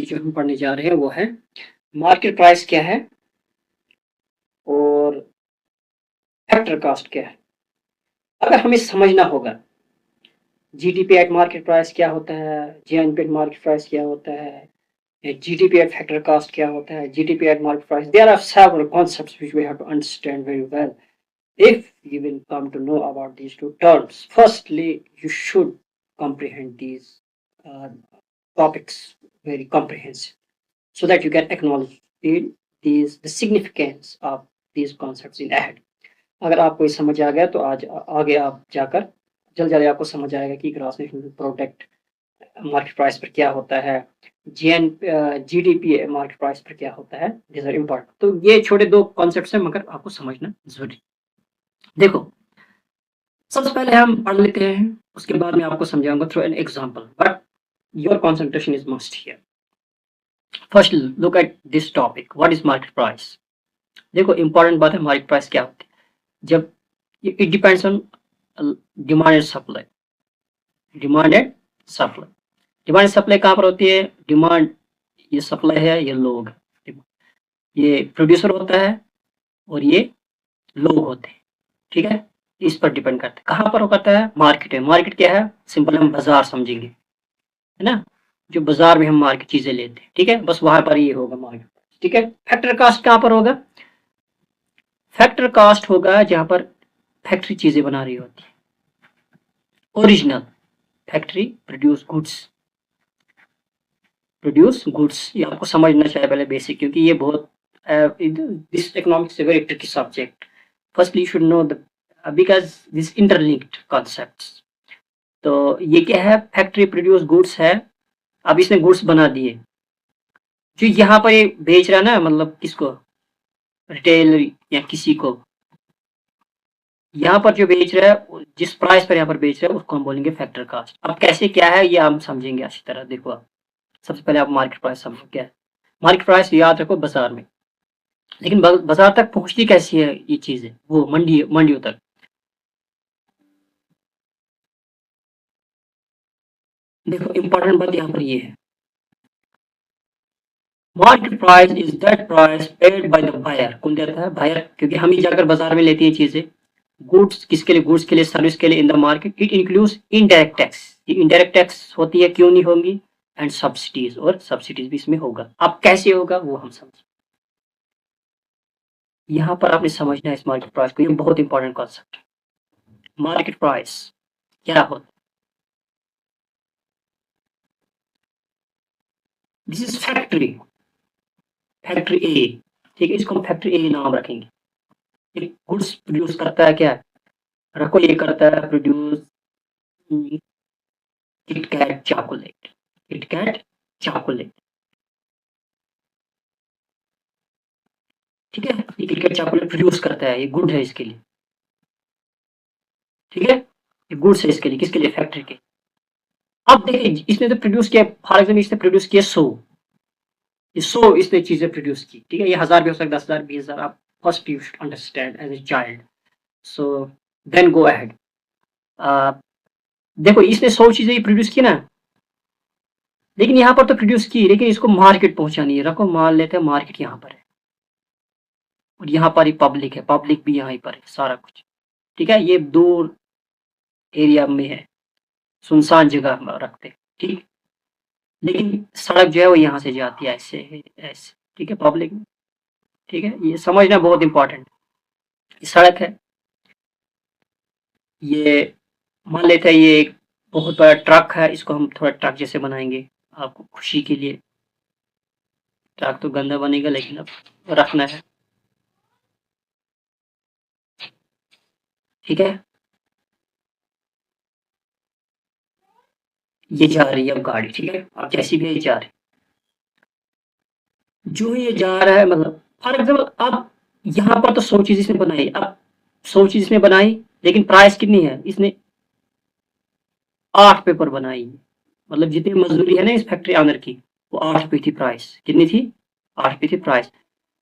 अभी जो हम पढ़ने जा रहे हैं वो है मार्केट प्राइस क्या है और फैक्टर कॉस्ट क्या है। अगर हमें समझना होगा जीडीपी एट मार्केट प्राइस क्या होता है, जीएनपी एट मार्केट प्राइस क्या होता है, GDP at factor cost क्या होता है, GDP at market price. There are several concepts which we have to understand very well. If you will come to know about these two terms, firstly, you should comprehend these uh, topics very comprehensive, so that you can acknowledge the significance of these concepts in ahead. अगर आपको ये समझ आ गया तो आज आगे आप जाकर जल्द आपको समझ आएगा कि gross national product market price पर क्या होता है, जीडीपी मार्केट प्राइस पर क्या होता है। This are important. तो ये छोटे दो कॉन्सेप्ट्स हैं मगर आपको समझना जरूरी। देखो, सबसे पहले हम पढ़ लेते हैं, उसके बाद मैं आपको समझाऊंगा through an example, but your concentration is must here. First look at this topic, what is market price. देखो, इंपॉर्टेंट बात है, मार्केट प्राइस क्या होती है। जब it depends on demand and supply. Demand and supply, demand supply कहाँ पर होती है? डिमांड ये सप्लाई है, ये लोग, ये प्रोड्यूसर होता है और ये लोग होते हैं, ठीक है। इस पर डिपेंड करता है। कहाँ पर करता है? मार्केट है। मार्केट क्या है? सिंपल हम बाजार समझेंगे, है ना, जो बाजार में हम मार्केट चीजें लेते हैं, ठीक है, बस वहां पर ये होगा मार्केट, ठीक है। फैक्टर कास्ट कहाँ पर होगा? फैक्टर कास्ट होगा जहां पर फैक्ट्री चीजें बना रही होती है। ओरिजिनल फैक्ट्री प्रोड्यूस गुड्स, ये आपको समझना चाहिए पहले बेसिक, क्योंकि ये बहुत this economics is very tricky subject. Firstly you should know the because this interlinked concepts. तो ये क्या है? फैक्ट्री प्रोड्यूस गुड्स है। अब इसने गुड्स बना दिए, जो यहाँ पर ये बेच रहा है ना, मतलब किसको? रिटेल या किसी को, यहाँ पर जो बेच रहा है, जिस प्राइस पर यहाँ पर बेच रहा है, उसको हम बोलेंगे फैक्टर कास्ट। अब कैसे क्या है ये हम समझेंगे अच्छी तरह। देखो, आप सबसे पहले आप मार्केट प्राइस समझो क्या है। मार्केट प्राइस याद रखो बाजार में, लेकिन बाजार तक पहुंचती कैसी है ये चीजें? वो मंडियों तक। देखो, इंपॉर्टेंट बात यहाँ पर ये है, market price is that price paid by the buyer. कौन देता है? बायर, क्योंकि हम ही जाकर बाजार में लेते हैं चीजें। गुड्स किसके लिए? गुड्स के लिए, सर्विस के लिए। In the market it includes indirect tax, ये इनडायरेक्ट टैक्स होती है, क्यों नहीं होंगी, एंड सब्सिडीज, और सब्सिडीज भी इसमें होगा। अब कैसे होगा वो हम समझ। यहाँ पर आपने समझना है इस मार्केट प्राइस को, ये बहुत इंपॉर्टेंट कॉन्सेप्ट है। मार्केट प्राइस क्या होता है? दिस इज फैक्ट्री ए, ठीक है, इसको हम फैक्ट्री ए नाम रखेंगे। एक गुड्स प्रोड्यूस करता है, क्या रखो, ये करता है produce KitKat chocolate, KitKat chocolate, ठीक है। ये किटकैट चॉकलेट प्रोड्यूस करता है, ये गुड है इसके लिए, ठीक है, ये गुड्स है इसके लिए, किसके लिए? फैक्ट्री के। अब देखिए, इसने तो प्रोड्यूस किया, फॉर एग्जाम्पल इसने प्रोड्यूस किया 100 इसने चीजें प्रोड्यूस की, ठीक है। ये 1000 भी हो सकता है, 10,000, 20,000। आप first you should understand as a child, so then go ahead. देखो, इसने 100 चीजें प्रोड्यूस की ना, लेकिन यहाँ पर तो प्रोड्यूस की, लेकिन इसको मार्केट पहुंचानी है। रखो, मान लेते हैं मार्केट यहाँ पर है, और यहाँ पर ही पब्लिक है, पब्लिक भी यहाँ पर है, सारा कुछ, ठीक है। ये दूर एरिया में है, सुनसान जगह रखते, ठीक। लेकिन सड़क जो है वो यहाँ से जाती है, ऐसे ऐसे, ठीक है, पब्लिक में, ठीक है। ये समझना बहुत इंपॉर्टेंट। सड़क है, ये मान लेते हैं ये एक बहुत बड़ा ट्रक है, इसको हम थोड़ा ट्रक जैसे बनाएंगे आपको खुशी के लिए। ट्रक तो गंदा बनेगा, लेकिन अब रखना है, ठीक है। ये जा रही है अब गाड़ी, ठीक है, अब जैसी भी ये जा रही, जो ये जा रहा है, मतलब फॉर एग्जाम्पल अब यहाँ पर तो 100 चीज इसने बनाई, अब 100 चीज इसने बनाई, लेकिन प्राइस कितनी है? इसने 8 पेपर बनाई, मतलब जितनी मजदूरी है ना इस फैक्ट्री ऑनर की, वो 8 पे थी प्राइस। कितनी थी? 8 पे थी प्राइस।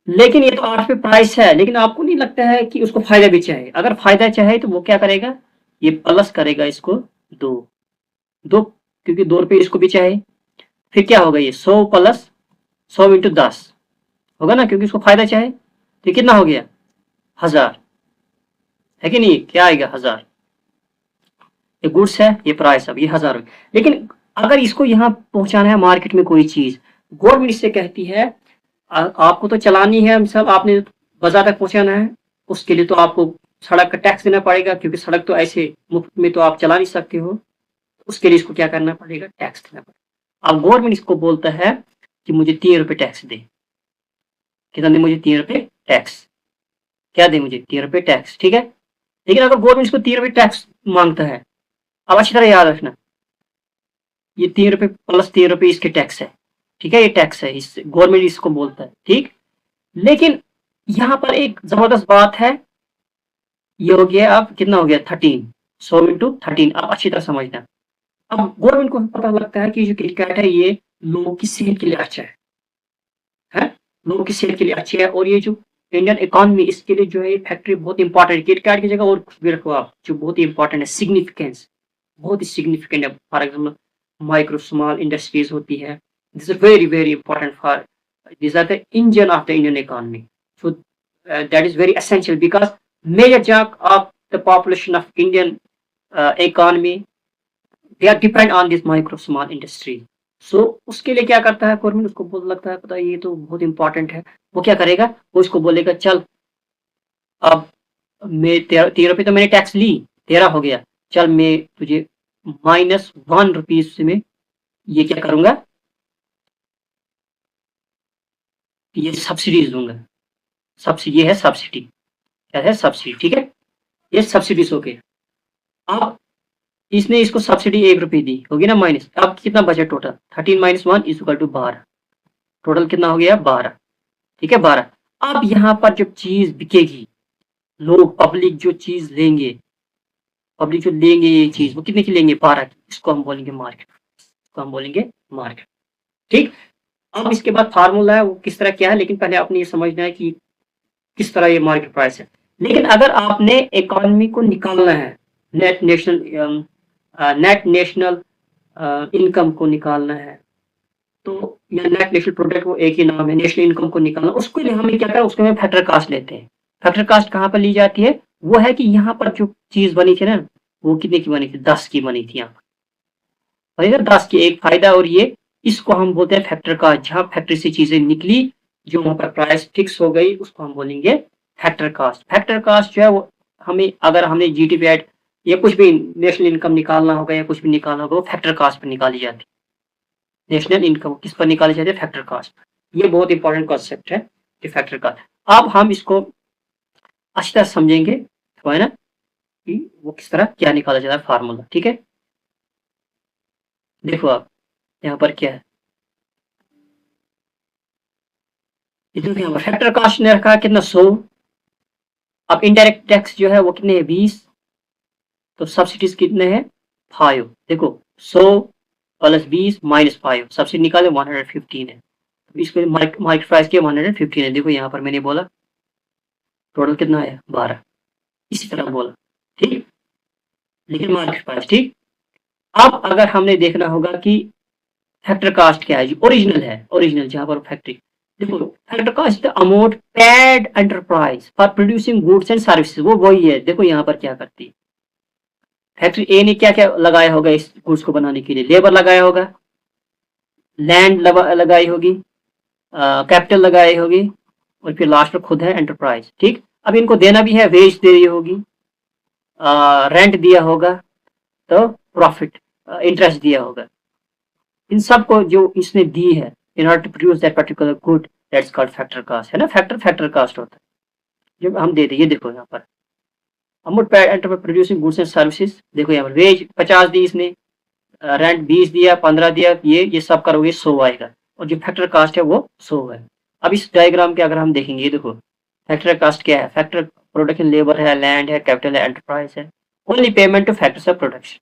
लेकिन ये तो 8 पे प्राइस है, लेकिन आपको नहीं लगता है कि उसको फायदा भी चाहे? अगर फायदा चाहे तो वो क्या करेगा? ये प्लस करेगा इसको 2, क्योंकि 2 रुपये इसको भी चाहे। फिर क्या होगा? ये 100 प्लस 100 इंटू 10 होगा ना, क्योंकि उसको फायदा चाहिए। तो कितना हो गया 1000, है कि नहीं, क्या आएगा 1000। ये गुड्स है, ये प्राइस, अब ये 1000 हो गया। लेकिन अगर इसको यहाँ पहुंचाना है मार्केट में कोई चीज, गवर्नमेंट इससे कहती है आपको तो चलानी है, सब आपने बाजार तक पहुंचाना है, उसके लिए तो आपको सड़क का टैक्स देना पड़ेगा, क्योंकि सड़क तो ऐसे मुफ्त में तो आप चला नहीं सकते हो, उसके लिए इसको क्या करना पड़ेगा, टैक्स देना पड़ेगा। अब गवर्नमेंट इसको बोलता है कि मुझे 3 रुपए टैक्स दे। कितना दे मुझे, 3 रुपए टैक्स। क्या दे मुझे, 3 रुपए टैक्स, ठीक है। लेकिन अगर गवर्नमेंट इसको 3 रुपए टैक्स मांगता है, अब अच्छी तरह याद रखना, ये 3 रुपए प्लस 3 रुपए इसके टैक्स है, ठीक है, ये टैक्स है, इससे गवर्नमेंट इसको बोलता है, ठीक। लेकिन यहाँ पर एक जबरदस्त बात है, ये हो गया, अब कितना हो गया 13, 100 इंटू 13, अब अच्छी तरह समझना। अब गवर्नमेंट को पता लगता है कि जो क्रिकेट है ये लोगों की सेहत के लिए अच्छा है, लोगों की सेहत के लिए अच्छी है, और ये जो इंडियन इकोनॉमी, इसके लिए जो है फैक्ट्री बहुत इंपॉर्टेंट है। क्रिकेट की जगह और कुछ भी रखो आप, जो बहुत ही इंपॉर्टेंट है, सिग्निफिकेंस बहुत ही सिग्निफिकेंट है। For example micro small industries होती है, this is very very important for, these are the engine of the Indian economy. So that is very essential because major chunk of the population of Indian economy, they are depend on this micro small industry. So उसके लिए क्या करता है government, उसको बोल लगता है पता ये तो बहुत इंपॉर्टेंट है, वो क्या करेगा, वो इसको बोलेगा चल अब मैं 13 रुपये तो मैंने टैक्स ली, 13 हो गया, चल मैं तुझे -1 रुपीज से मैं ये क्या करूंगा, ये सब्सिडीज दूंगा। सब्सिडी, ये है सब्सिडी, क्या है सब्सिडी, ठीक है, ये सब्सिडीज हो गए। अब इसने इसको सब्सिडी 1 रुपये दी, होगी ना माइनस, अब कितना बचा total, 13 - 1 is equal to 12, total कितना हो गया 12, ठीक है 12। अब यहाँ पर जब चीज बिकेगी, लोग पब्लिक जो चीज लेंगे, पब्लिक जो लेंगे ये चीज, वो कितने की लेंगे, 12 की, इसको हम बोलेंगे मार्केट, इसको हम बोलेंगे मार्केट, ठीक। अब इसके बाद फार्मूला है वो किस तरह क्या है, लेकिन पहले आपने ये समझना है कि किस तरह ये मार्केट प्राइस है। लेकिन अगर आपने इकोनॉमी को निकालना है, नेट नेशनल इनकम को निकालना है, तो या नेट नेशनल प्रोडक्ट, वो एक ही नाम है, नेशनल इनकम को निकालना, उसके लिए हमें क्या करना, उसको हमें फैक्टर कास्ट लेते हैं। फैक्टर कास्ट कहाँ पर ली जाती है, वो है कि यहाँ पर जो चीज बनी थी ना, वो कितने की बनी थी, 10 की बनी थी, यहाँ पर बनी ना 10 की, एक फायदा, और ये इसको हम बोलते हैं फैक्टर कास्ट। जहाँ फैक्ट्री से चीजें निकली, जो वहां पर प्राइस फिक्स हो गई, उसको हम बोलेंगे फैक्टर कास्ट। फैक्टर कास्ट जो है वो हमें, अगर हमने जीडीपी एड या कुछ भी नेशनल इनकम निकालना होगा या कुछ भी निकालना होगा, वो फैक्टर कास्ट पर निकाली जाती है। नेशनल इनकम किस पर निकाली जाती है, फैक्टर कास्ट। ये बहुत इंपॉर्टेंट कॉन्सेप्ट है कि फैक्टर कास्ट। अब हम इसको अच्छी तरह समझेंगे, तो है ना, कि वो किस तरह क्या निकाला जाता है फार्मूला, ठीक है। देखो आप यहाँ पर क्या है, देखो यहाँ पर फैक्टर कास्ट ने रखा है कितना 100। अब इनडायरेक्ट टैक्स जो है वो कितने है 20, तो सब्सिडीज कितने हैं 5। देखो 100 + 20 - 5, सब्सिडी निकाले 115 है, इसके मार्केट प्राइस के 115 है। देखो यहाँ पर मैंने बोला टोटल कितना है 12, इसी तरह बोला, ठीक। लेकिन मार्केट प्राइस, ठीक। अब अगर हमने देखना होगा कि फैक्टर कास्ट क्या है, जो ओरिजिनल है, ओरिजिनल जहां पर फैक्ट्री, देखो factor cost the amount paid enterprise for producing goods and services, वो वही है। देखो यहाँ पर क्या करती है फैक्ट्री ए ने, क्या क्या लगाया होगा इस गुड्स को बनाने के लिए, लेबर लगाया होगा, लैंड लगाई होगी, कैपिटल लगाई होगी, और फिर लास्ट में खुद है एंटरप्राइज, ठीक। अब इनको देना भी है, वेज दे रही होगी, रेंट दिया होगा, तो प्रॉफिट इंटरेस्ट दिया होगा। इन सब को जो इसने दी है in order to produce that particular good, that's called factor cost, है ना। फैक्टर कास्ट होता है जब हम देते, ये देखो यहाँ पर amount paid enterprise producing goods and services, देखो यहाँ पर वेज 50 दी इसने, रेंट 20 दिया, 15 दिया, ये सब करोगे 100 आएगा, और जो फैक्टर कास्ट है वो 100 है। अब इस डायग्राम के अगर हम देखेंगे, ये देखो फैक्टर कास्ट क्या है, फैक्टर प्रोडक्शन लेबर है, लैंड है, कैपिटल है, एंटरप्राइज है, only payment two factors of production,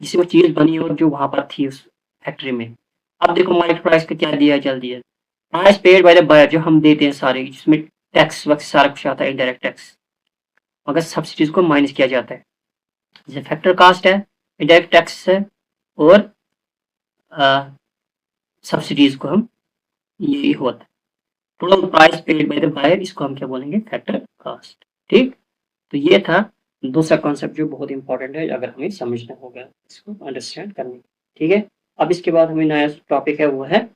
जिससे वो चीज बनी और जो वहां पर थी उस फैक्ट्री में। अब देखो मार्केट प्राइस का क्या दिया, जल्दी है price paid by the buyer, जो हम देते हैं सारे, जिसमें टैक्स वक्त सारा कुछ आता है, इनडायरेक्ट टैक्स, मगर सब्सिडीज को माइनस किया जाता है। जैसे फैक्टर कास्ट है, इनडायरेक्ट टैक्स है, और सब्सिडीज को हम ये होता है total price paid by the buyer, इसको हम क्या बोलेंगे, फैक्टर कॉस्ट। ठीक, तो ये था दूसरा कॉन्सेप्ट जो बहुत इंपॉर्टेंट है, अगर हमें समझना होगा इसको अंडरस्टैंड करने। ठीक है, अब इसके बाद हमें नया टॉपिक है, वो है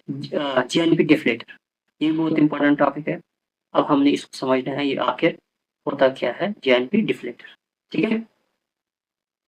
जीएनपी डिफ्लेटर। ये बहुत इंपॉर्टेंट टॉपिक है। अब हमने इसको समझना है, ये आखिर होता क्या है जीएनपी डिफ्लेटर। ठीक है,